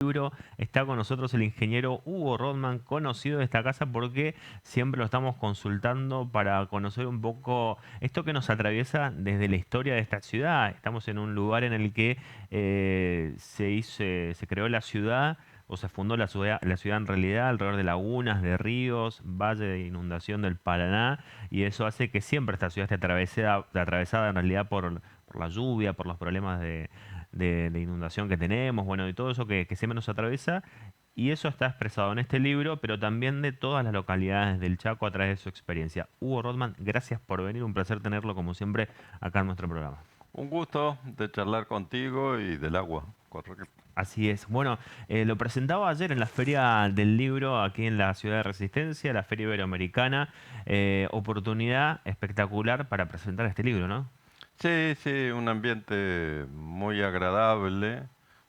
libro. Está con nosotros el ingeniero Hugo Rodman, conocido de esta casa porque siempre lo estamos consultando para conocer un poco esto que nos atraviesa desde la historia de esta ciudad. Estamos en un lugar en el que se creó la ciudad o se fundó la ciudad en realidad alrededor de lagunas, de ríos, valle de inundación del Paraná, y eso hace que siempre esta ciudad esté atravesada en realidad por la lluvia, por los problemas de inundación que tenemos, bueno, y todo eso que siempre nos atraviesa. Y eso está expresado en este libro, pero también de todas las localidades del Chaco a través de su experiencia. Hugo Rodman, gracias por venir, un placer tenerlo como siempre acá en nuestro programa. Un gusto de charlar contigo y del agua, correcto. Así es. Bueno, lo presentaba ayer en la Feria del Libro aquí en la Ciudad de Resistencia, la Feria Iberoamericana. Oportunidad espectacular para presentar este libro, ¿no? Sí, sí, un ambiente muy agradable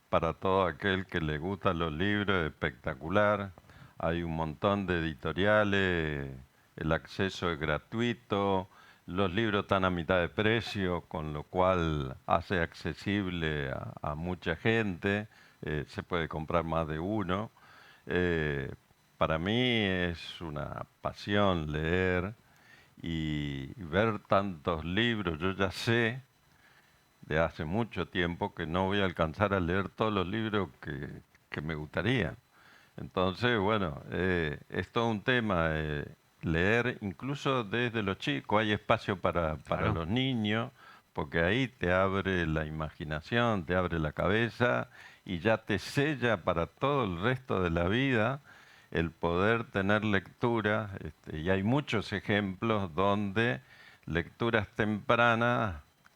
para todo aquel que le gustan los libros, espectacular. Hay un montón de editoriales, el acceso es gratuito, los libros están a mitad de precio, con lo cual hace accesible a mucha gente, se puede comprar más de uno. Eh, para mí es una pasión leer y ver tantos libros. Yo ya sé de hace mucho tiempo que no voy a alcanzar a leer todos los libros que me gustaría. Entonces, bueno, es todo un tema. Leer, incluso desde los chicos, hay espacio para Claro. los niños, porque ahí te abre la imaginación, te abre la cabeza y ya te sella para todo el resto de la vida el poder tener lectura. Y hay muchos ejemplos donde lecturas tempranas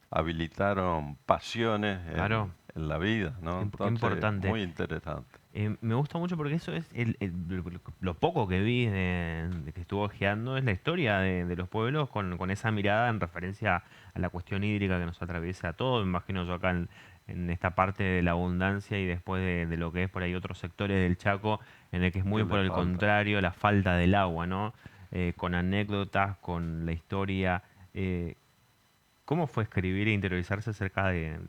habilitaron pasiones Claro. en la vida, ¿no? Qué Entonces, importante. muy interesante. Me gusta mucho porque eso es lo poco que vi de que estuvo ojeando es la historia de los pueblos con esa mirada en referencia a la cuestión hídrica que nos atraviesa a todos. Me imagino yo acá en esta parte de la abundancia y después de lo que es por ahí otros sectores del Chaco, en el que es muy ¿Qué por le el falta? contrario la falta del agua, ¿no? Con anécdotas, con la historia. eh, ¿Cómo fue escribir e interiorizarse acerca de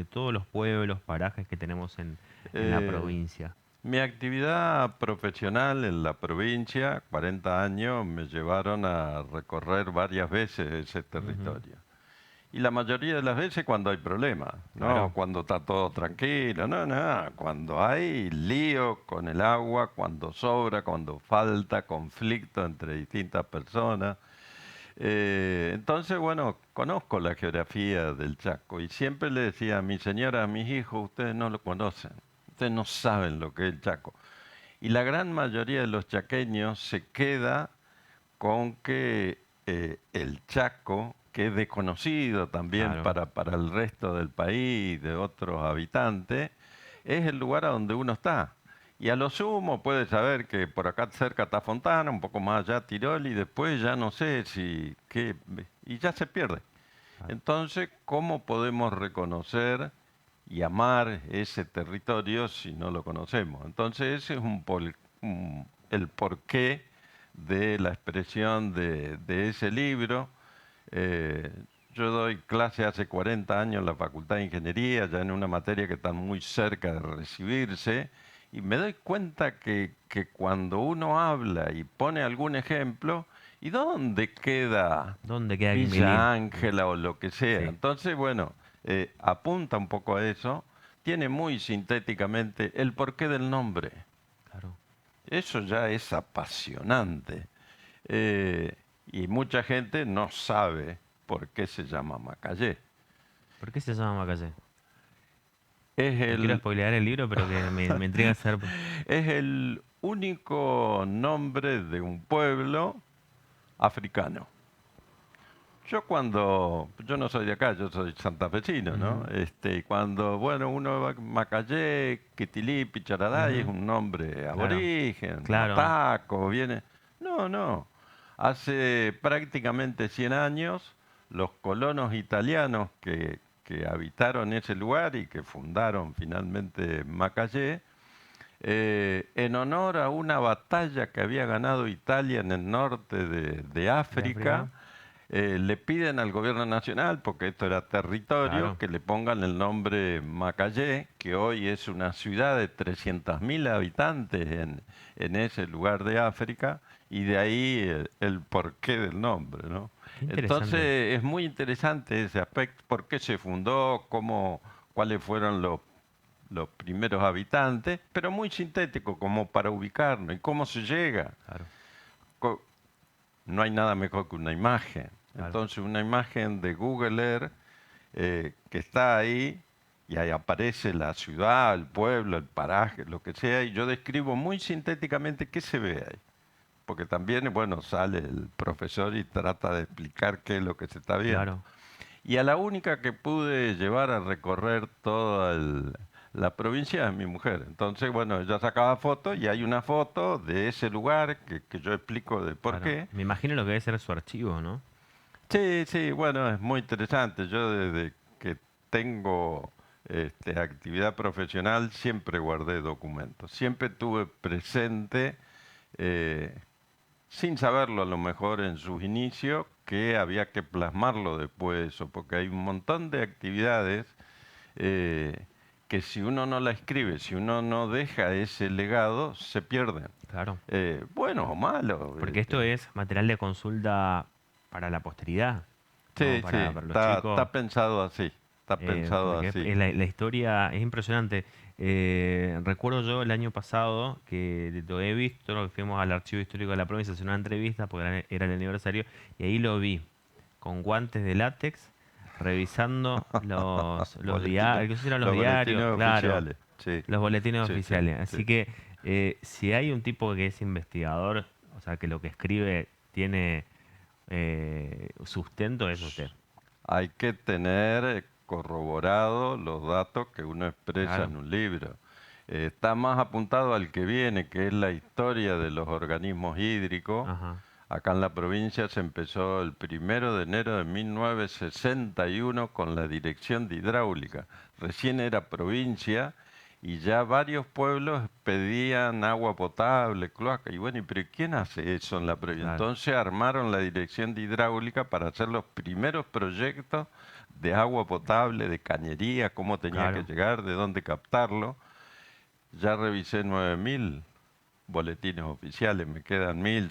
todos los pueblos, parajes que tenemos en la Eh, provincia? Mi actividad profesional en la provincia, 40 años, me llevaron a recorrer varias veces ese Ujú. territorio. Y la mayoría de las veces cuando hay problemas, no Claro, cuando está todo tranquilo, no, no, cuando hay lío con el agua, cuando sobra, cuando falta, conflicto entre distintas personas. Entonces, bueno, conozco la geografía del Chaco y siempre le decía a mi señora, a mis hijos, ustedes no lo conocen, ustedes no saben lo que es el Chaco. Y la gran mayoría de los chaqueños se queda con que el Chaco, que es desconocido también claro, para el resto del país, de otros habitantes, es el lugar a donde uno está. Y a lo sumo puede saber que por acá cerca está Fontana, un poco más allá Tirol, y después ya no sé si qué, y ya se pierde. claro. Entonces, ¿cómo podemos reconocer y amar ese territorio si no lo conocemos? Entonces, ese es el porqué de la expresión de ese libro. Eh, yo doy clase hace 40 años en la Facultad de Ingeniería, ya en una materia que está muy cerca de recibirse, y me doy cuenta que cuando uno habla y pone algún ejemplo, ¿y dónde queda ¿Dónde queda Quimbilín? Villa Ángela o lo que sea? Sí, Entonces, bueno, apunta un poco a eso, tiene muy sintéticamente el porqué del nombre. claro. Eso ya es apasionante. Eh, y mucha gente no sabe por qué se llama Macayé. ¿Por qué se llama Macayé? Es No quiero el, spoilear el libro, pero que me intriga saber. es el único nombre de un pueblo africano. Yo no soy de acá, yo soy santafesino, ¿no? Ujú, Y cuando, bueno, uno va a Macayé, Quitilí, Picharaday, es ujú, un nombre claro, aborigen, claro, mataco, viene. No, no. Hace prácticamente 100 años, los colonos italianos que habitaron ese lugar y que fundaron finalmente Macayé, en honor a una batalla que había ganado Italia en el norte de de África, África. le piden al gobierno nacional, porque esto era territorio, Claro. que le pongan el nombre Macayé, que hoy es una ciudad de 300.000 habitantes en ese lugar de África, y de ahí el porqué del nombre, ¿no? Qué interesante. Entonces es muy interesante ese aspecto, por qué se fundó, cómo, cuáles fueron los primeros habitantes, pero muy sintético como para ubicarnos y cómo se llega. Claro, Co- No hay nada mejor que una imagen. claro. Entonces una imagen de Google Earth que está ahí y ahí aparece la ciudad, el pueblo, el paraje, lo que sea, y yo describo muy sintéticamente qué se ve ahí. Porque también, bueno, sale el profesor y trata de explicar qué es lo que se está viendo. Claro. Y a la única que pude llevar a recorrer toda la provincia es mi mujer. Entonces, bueno, ella sacaba fotos y hay una foto de ese lugar que yo explico de por Claro. qué. Me imagino lo que debe ser su archivo, ¿no? Sí, sí, bueno, es muy interesante. Yo desde que tengo actividad profesional siempre guardé documentos. Siempre tuve presente, eh, sin saberlo a lo mejor en sus inicios, que había que plasmarlo después, o porque hay un montón de actividades eh, que si uno no la escribe, si uno no deja ese legado, se pierden. Claro. Bueno o malo. Porque esto es material de consulta para la posteridad, ¿no? Sí, sí, Para los chicos. está pensado así, está pensado Porque así. la historia es impresionante. Recuerdo yo el año pasado que lo he visto, que fuimos al Archivo Histórico de la provincia a hacer una entrevista porque era el aniversario, y ahí lo vi con guantes de látex revisando los Boletines, diarios, eran los los diarios, boletines claro, oficiales. Sí, los boletines sí, sí, oficiales. sí. Así que si hay un tipo que es investigador, o sea, que lo que escribe tiene sustento, es usted. Hay que tener corroborado los datos que uno expresa Claro. en un libro. Está más apuntado al que viene, que es la historia de los organismos hídricos. Ajá. Acá en la provincia se empezó el 1 de enero de 1961 con la Dirección de Hidráulica. Recién era provincia y ya varios pueblos pedían agua potable, cloaca. Y bueno, ¿pero quién hace eso en la provincia? Claro. Entonces armaron la Dirección de Hidráulica para hacer los primeros proyectos de agua potable, de cañería, cómo tenía que Claro. llegar, de dónde captarlo. Ya revisé 9.000 boletines oficiales, me quedan 1.000,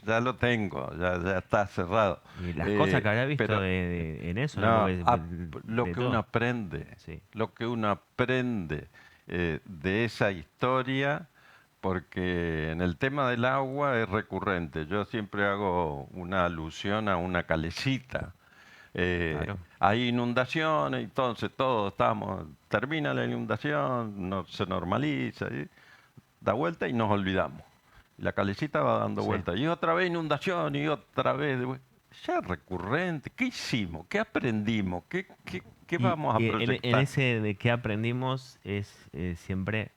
ya lo tengo, ya está cerrado. Y las cosas que habrá visto Pero en eso, ¿no? no, Porque lo de que uno todo. aprende, Sí. lo que uno aprende de esa historia, porque en el tema del agua es recurrente. Yo siempre hago una alusión a una calecita. Claro. Hay inundaciones, entonces todos termina la inundación, se normaliza, ¿sí? Da vuelta y nos olvidamos. La calecita va dando Sí. vuelta. Y otra vez inundación y otra vez. Ya es recurrente. ¿Qué hicimos? ¿Qué aprendimos? ¿Qué vamos a En proyectar? ese de qué aprendimos es siempre,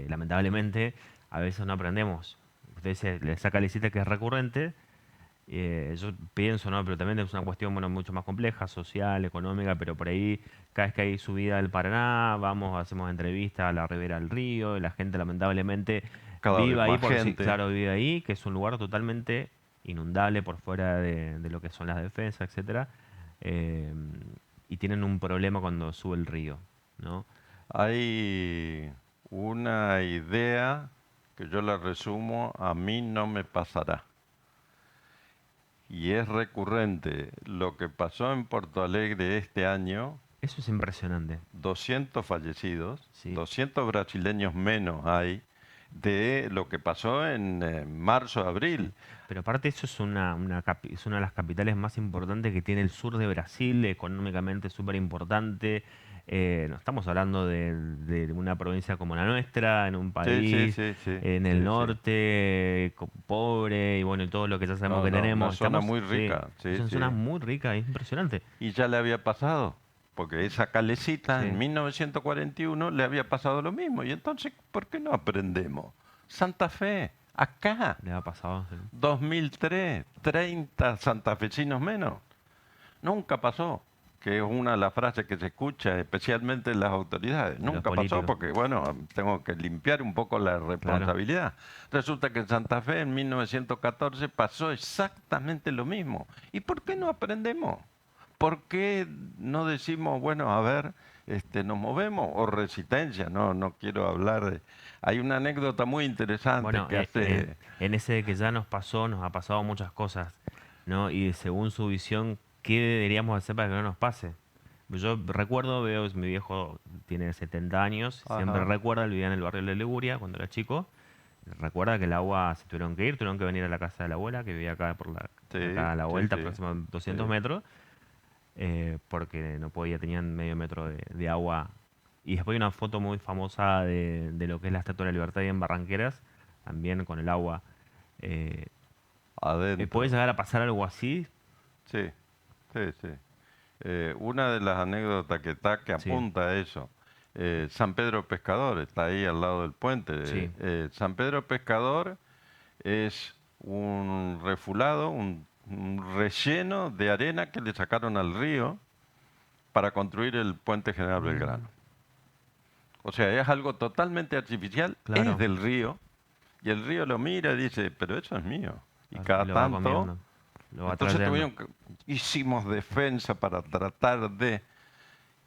lamentablemente, a veces no aprendemos. Usted dice, le saca la cita que es recurrente. Yo pienso, ¿no? Pero también es una cuestión, bueno, mucho más compleja, social, económica, pero por ahí, cada vez que hay subida del Paraná, vamos, hacemos entrevistas a la ribera del río, y la gente lamentablemente Cada vez vive ahí, más porque sí, gente. claro, vive ahí, que es un lugar totalmente inundable por fuera de lo que son las defensas, etcétera, eh, y tienen un problema cuando sube el río, ¿no? Hay una idea que yo la resumo, a mí no me pasará. Y es recurrente. Lo que pasó en Porto Alegre este año, Eso es impresionante, 200 fallecidos, ¿sí? 200 brasileños menos hay de lo que pasó en marzo, Sí, abril. pero aparte eso es es una de las capitales más importantes que tiene el sur de Brasil, económicamente súper importante. No estamos hablando de una provincia como la nuestra, en un Sí, sí, país sí, sí, en el sí, sí. norte, pobre y bueno, y todo lo que ya sabemos No, que no, una tenemos. zona Estamos, muy sí, rica, es sí, una sí. zona muy rica, es impresionante. Y ya le había pasado, porque esa calecita en Sí, 1941 le había pasado lo mismo. Y entonces, ¿por qué no aprendemos? Santa Fe, acá, le ha pasado. Sí. 2003, 30 santafesinos menos. Nunca pasó. que es una de las frases que se escucha especialmente en las autoridades. de los Nunca pasó políticos. porque, bueno, tengo que limpiar un poco la Claro. responsabilidad. Resulta que en Santa Fe en 1914 pasó exactamente lo mismo. ¿Y por qué no aprendemos? ¿Por qué no decimos, bueno, a ver, nos movemos? O resistencia, no quiero hablar de... Hay una anécdota muy interesante Bueno, que hace... en ese de que ya nos pasó, nos ha pasado muchas cosas, ¿no? Y según su visión, ¿qué deberíamos hacer para que no nos pase? Yo recuerdo, veo, mi viejo tiene 70 años, siempre Ajá, recuerda, él vivía en el barrio de Leguria cuando era chico, recuerda que el agua se tuvieron que ir, tuvieron que venir a la casa de la abuela, que vivía acá sí, acá a la sí, vuelta, sí, aproximadamente 200 sí. metros, porque no podía, tenían medio metro de agua. Y después hay una foto muy famosa de lo que es la Estatua de la Libertad ahí en Barranqueras, también con el agua. Eh, ¿Puede Adentro. llegar a pasar algo así? Sí, sí, sí. Una de las anécdotas que está que Sí, apunta a eso, San Pedro Pescador, está ahí al lado del puente. sí, San Pedro Pescador es un refulado, un relleno de arena que le sacaron al río para construir el puente General mm, Belgrano. O sea, es algo totalmente artificial, es claro, del río, y el río lo mira y dice, pero eso es mío. Y claro, y cada lo va tanto comiendo, lo va entonces trayendo. hicimos defensa para tratar de...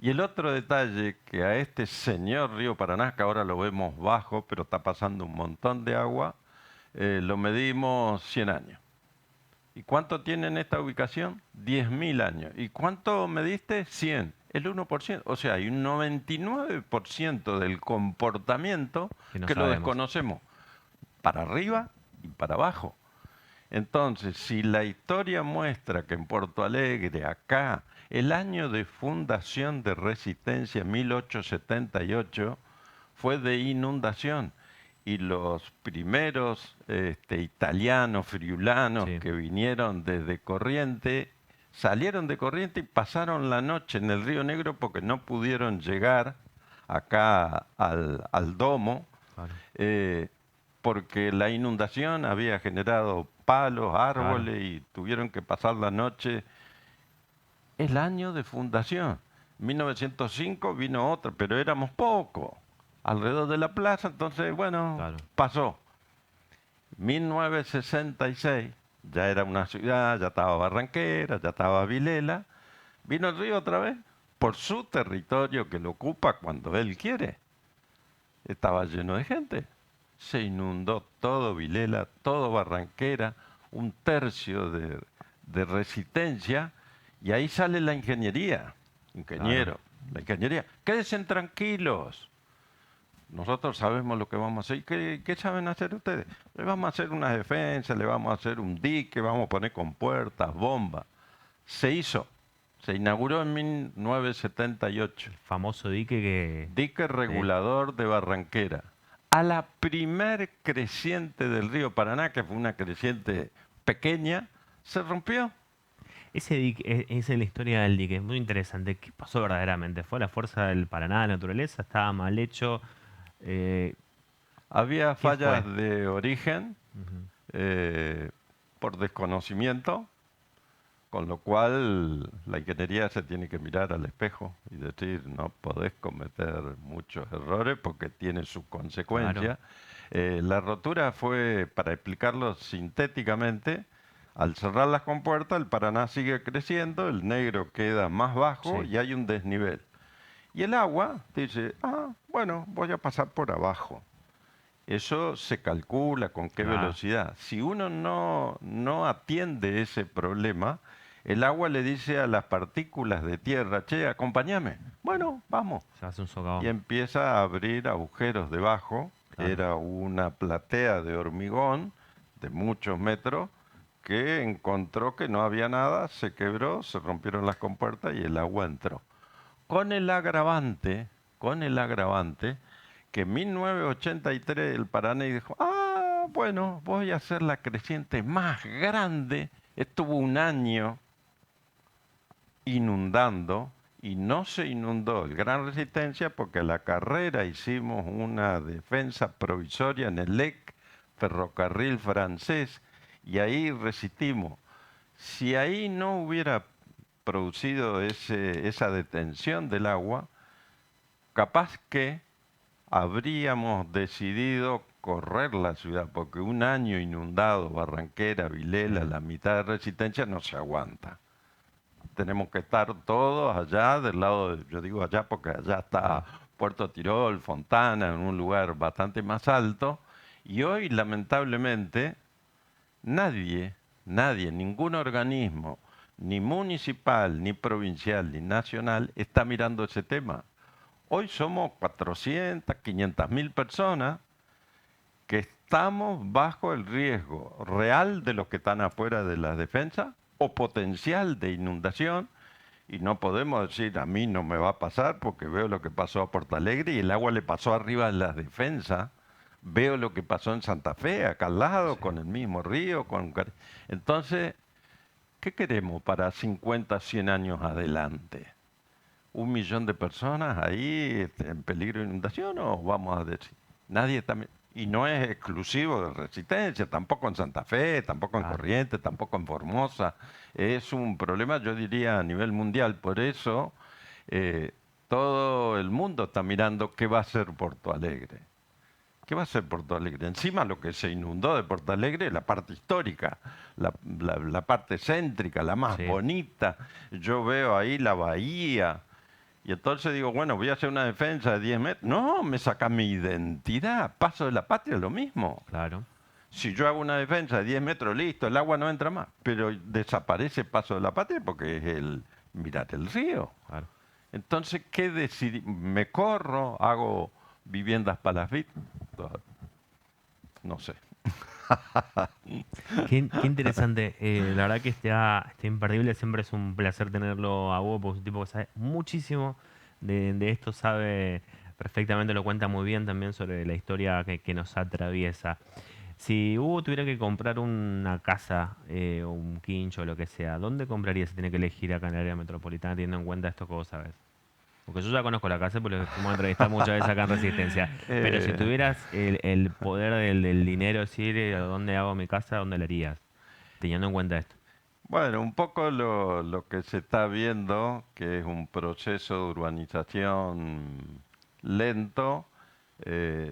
Y el otro detalle, que a este señor río Paraná, que ahora lo vemos bajo, pero está pasando un montón de agua, lo medimos 100 años. ¿Y cuánto tiene en esta ubicación? 10.000 años. ¿Y cuánto mediste? 100. El 1%. O sea, hay un 99% del comportamiento Que no que lo sabemos. desconocemos, para arriba y para abajo. Entonces, si la historia muestra que en Porto Alegre, acá, el año de fundación de Resistencia, 1878, fue de inundación. Y los primeros italianos, friulanos Sí, que vinieron desde Corriente, salieron de Corriente y pasaron la noche en el Río Negro porque no pudieron llegar acá al domo, claro, eh, porque la inundación había generado palos, claro. árboles y tuvieron que pasar la noche. El año de fundación. 1905 vino otra, pero éramos pocos alrededor de la plaza, entonces, bueno, Claro. pasó. 1966, ya era una ciudad, ya estaba Barranquera, ya estaba Vilela, vino el río otra vez, por su territorio que lo ocupa cuando él quiere. Estaba lleno de gente. Se inundó todo Vilela, todo Barranquera, un tercio de Resistencia, y ahí sale la ingeniería. Claro. Ingeniero, la ingeniería. Quédense tranquilos. Nosotros sabemos lo que vamos a hacer. ¿Qué saben hacer ustedes? Le vamos a hacer una defensa, le vamos a hacer un dique, vamos a poner con puertas, bombas. Se hizo. Se inauguró en 1978. El famoso dique que... Dique Sí. regulador de Barranquera. A la primer creciente del río Paraná, que fue una creciente pequeña, se rompió. Ese dique, esa es la historia del dique, es muy interesante. ¿Qué pasó verdaderamente? ¿Fue la fuerza del Paraná, de la naturaleza? ¿Estaba mal hecho? Eh, Había ¿Qué fallas fue? de origen Ujú. eh, por desconocimiento, con lo cual la ingeniería se tiene que mirar al espejo y decir, no podés cometer muchos errores porque tiene sus Claro, consecuencias. La rotura fue, para explicarlo sintéticamente, al cerrar las compuertas, el Paraná sigue creciendo, el Negro queda más bajo sí, y hay un desnivel. Y el agua dice, bueno, voy a pasar por abajo. Eso se calcula con qué claro. velocidad. Si uno no atiende ese problema, el agua le dice a las partículas de tierra, che, acompáñame. Bueno, vamos. Se hace un Y socavón. empieza a abrir agujeros debajo. Claro. Era una platea de hormigón de muchos metros que encontró que no había nada, se quebró, se rompieron las compuertas y el agua entró. Con el agravante, con el agravante, que en 1983 el Paraná dijo, bueno, voy a hacer la creciente más grande. Estuvo un año inundando y no se inundó el Gran Resistencia porque a la carrera hicimos una defensa provisoria en el LEC, ferrocarril francés, y ahí resistimos. Si ahí no hubiera producido esa detención del agua, capaz que habríamos decidido correr la ciudad, porque un año inundado, Barranquera, Vilela, Eh, la mitad de Resistencia no se aguanta. Tenemos que estar todos allá del lado, yo digo allá porque allá está claro, Puerto Tirol, Fontana, en un lugar bastante más alto, y hoy lamentablemente nadie, nadie, ningún organismo, ni municipal, ni provincial, ni nacional, está mirando ese tema. Hoy somos 400, 500 mil personas que estamos bajo el riesgo real de los que están afuera de las defensas o potencial de inundación. Y no podemos decir, a mí no me va a pasar porque veo lo que pasó a Porto Alegre y el agua le pasó arriba de las defensas. Veo lo que pasó en Santa Fe, acá al lado, sí. con el mismo río. Entonces, ¿qué queremos para 50, 100 años adelante? ¿Un millón de personas ahí en peligro de inundación o vamos a decir? Nadie también. Y no es exclusivo de Resistencia, tampoco en Santa Fe, tampoco en Claro. Corrientes, tampoco en Formosa. Es un problema, yo diría, a nivel mundial. Por eso eh, todo el mundo está mirando qué va a hacer Porto Alegre. ¿Qué va a hacer Porto Alegre? Encima lo que se inundó de Porto Alegre, la parte histórica, la parte céntrica, la más Sí, bonita. Yo veo ahí la bahía. Y entonces digo, bueno, voy a hacer una defensa de 10 metros. No, me saca mi identidad. Paso de la Patria, lo mismo. claro, Si yo hago una defensa de 10 metros, listo, el agua no entra más. Pero desaparece Paso de la Patria porque es mirad el río. claro. Entonces, ¿qué decidí? ¿Me corro? ¿Hago viviendas para las víctimas? No sé. Qué interesante. La verdad que está imperdible. Siempre es un placer tenerlo a Hugo, porque es un tipo que sabe muchísimo de esto, sabe perfectamente, lo cuenta muy bien también sobre la historia que nos atraviesa. Si Hugo tuviera que comprar una casa o un quincho o lo que sea, ¿dónde compraría si tiene que elegir acá en el área metropolitana, teniendo en cuenta esto que vos sabes? Porque yo ya conozco la casa porque lo fuimos a entrevistar muchas veces acá en Resistencia. Pero si Eh, tuvieras el poder del dinero, decir, ¿dónde hago mi casa? ¿Dónde la harías? Teniendo en cuenta esto. bueno, un poco lo que se está viendo, que es un proceso de urbanización lento,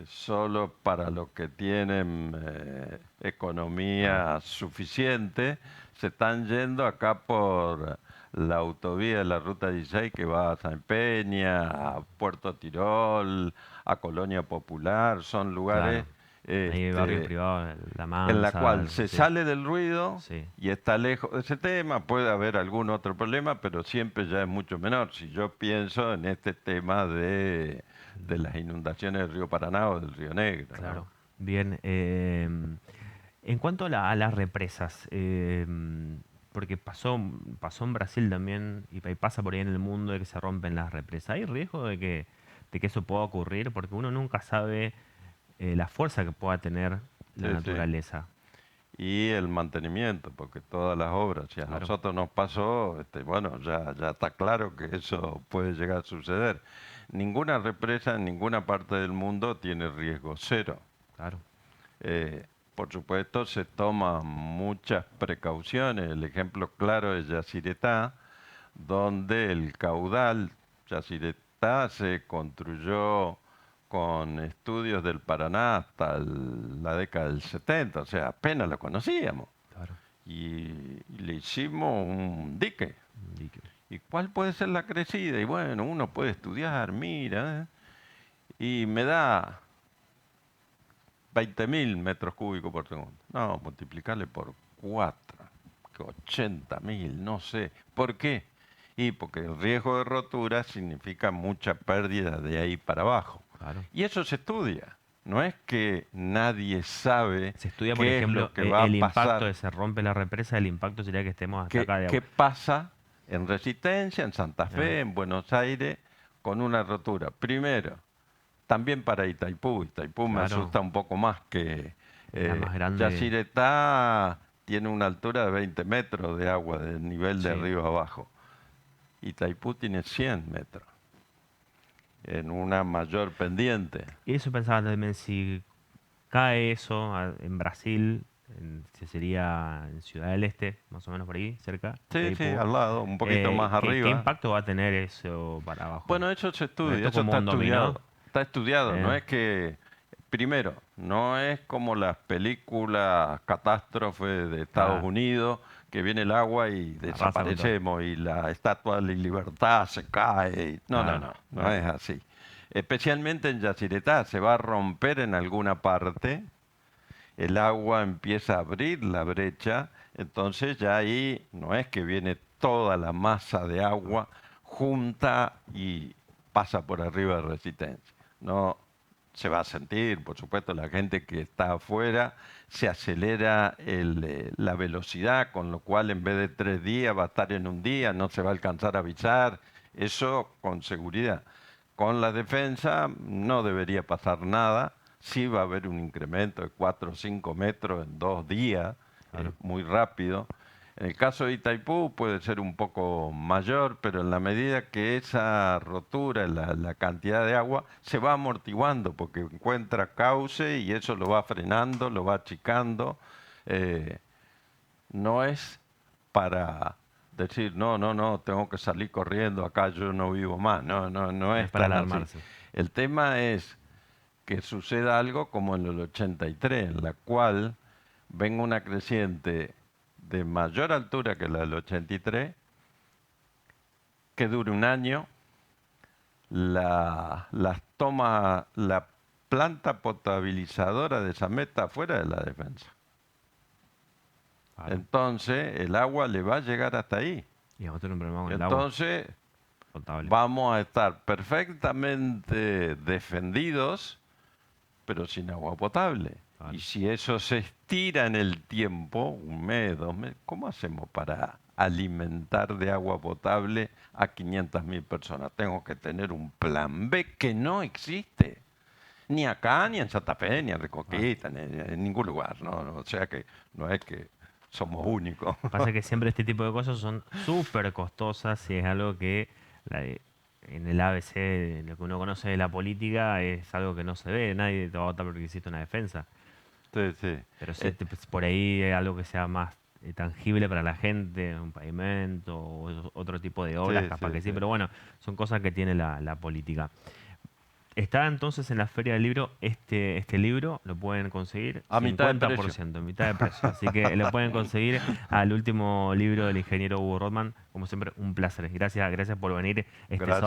solo para los que tienen Claro, economía suficiente, se están yendo acá por la autovía de la Ruta 16 que va a San Peña, a Puerto Tirol, a Colonia Popular, son lugares claro. Ahí hay barrios este, privados, La en la Mansa, cual se sí, sale del ruido sí, y está lejos de ese tema, puede haber algún otro problema, pero siempre ya es mucho menor. Si yo pienso en este tema de las inundaciones del río Paraná o del río Negro, ¿no? claro. Bien. En cuanto a las represas, porque pasó en Brasil también y pasa por ahí en el mundo de que se rompen las represas. ¿Hay riesgo de que eso pueda ocurrir? Porque uno nunca sabe la fuerza que pueda tener la Sí, sí. naturaleza. Y el mantenimiento, porque todas las obras, si a Claro, nosotros nos pasó, bueno, ya está claro que eso puede llegar a suceder. Ninguna represa en ninguna parte del mundo tiene riesgo cero. claro, Eh, por supuesto, se toman muchas precauciones. El ejemplo claro es Yacyretá, donde el caudal Yacyretá se construyó con estudios del Paraná hasta la década del 70, o sea, apenas lo conocíamos. claro. Y le hicimos un dique. Dique. ¿Y cuál puede ser la crecida? Y bueno, uno puede estudiar, mira, y me da 20.000 metros cúbicos por segundo. No, multiplicarle por 4, que 80.000, no sé. ¿Por qué? Y porque el riesgo de rotura significa mucha pérdida de ahí para abajo. Claro. Y eso se estudia. No es que nadie sabe Se estudia, por qué es ejemplo, lo que va el a impacto de pasar, se rompe la represa, el impacto sería que estemos hasta acá de qué agua. pasa en Resistencia, en Santa Ah, Fe, en Buenos Aires, con una rotura. Primero, también para Itaipú. Itaipú me claro, asusta un poco más que es la más grande. Yacyretá tiene una altura de 20 metros de agua del nivel de Sí. río abajo. Itaipú tiene 100 metros en una mayor pendiente. Y eso pensaba también, si cae eso en Brasil, sería en Ciudad del Este, más o menos por ahí, cerca, Sí, sí, Itaipú. al lado, un poquito más ¿Qué arriba. impacto va a tener eso para abajo? Bueno, eso se Bueno, estudia, esto es eso como está un dominó. estudiado. Está estudiado, no Eh, es que, primero, no es como las películas catástrofes de Estados claro, Unidos, que viene el agua y arrasa con todo. desaparecemos y la estatua de la libertad se cae. No, no, Claro, no, no no, es así. Especialmente en Yacyretá, se va a romper en alguna parte, el agua empieza a abrir la brecha, entonces ya ahí no es que viene toda la masa de no, agua junta y pasa por arriba de Resistencia. No se va a sentir, por supuesto, la gente que está afuera, se acelera la velocidad, con lo cual en vez de 3 días va a estar en un día, no se va a alcanzar a avisar, eso con seguridad. Con la defensa no debería pasar nada, sí va a haber un incremento de 4 o 5 metros en 2 días, claro. muy rápido. En el caso de Itaipú puede ser un poco mayor, pero en la medida que esa rotura, la cantidad de agua, se va amortiguando porque encuentra cauce y eso lo va frenando, lo va achicando. Eh, no es para decir, no, no, no, tengo que salir corriendo, acá yo no vivo más. No, no, no No es es para tan así. alarmarse. El tema es que suceda algo como en el 83, en la cual venga una creciente de mayor altura que la del 83, que dure un año, las toma la planta potabilizadora de esa meta fuera de la defensa. Claro. Entonces el agua le va a llegar hasta ahí. Y vamos a tener un problema con el agua Entonces potable. vamos a estar perfectamente defendidos pero sin agua potable. Y Claro. si eso se estira en el tiempo, 1 mes, 2 meses, ¿cómo hacemos para alimentar de agua potable a 500.000 personas? Tengo que tener un plan B que no existe. Ni acá, ni en Santa Fe, ni en Claro. Reconquista, ni en ningún lugar. ¿No? O sea que no es que somos únicos. Pasa que siempre este tipo de cosas son súper costosas y es algo que la- en el ABC, lo que uno conoce de la política, es algo que no se ve. Nadie te va a votar porque hiciste una defensa. Sí, sí. Pero si Eh, pues, por ahí es algo que sea más tangible para la gente, un pavimento o otro tipo de obras, sí, capaz sí, que sí. sí. Pero bueno, son cosas que tiene la política. Está entonces en la Feria del Libro, este libro lo pueden conseguir A mitad de precio. 50%, mitad de precio. Así que lo pueden conseguir al último libro del ingeniero Hugo Rothman. Como siempre, un placer. Gracias por venir este Gracias.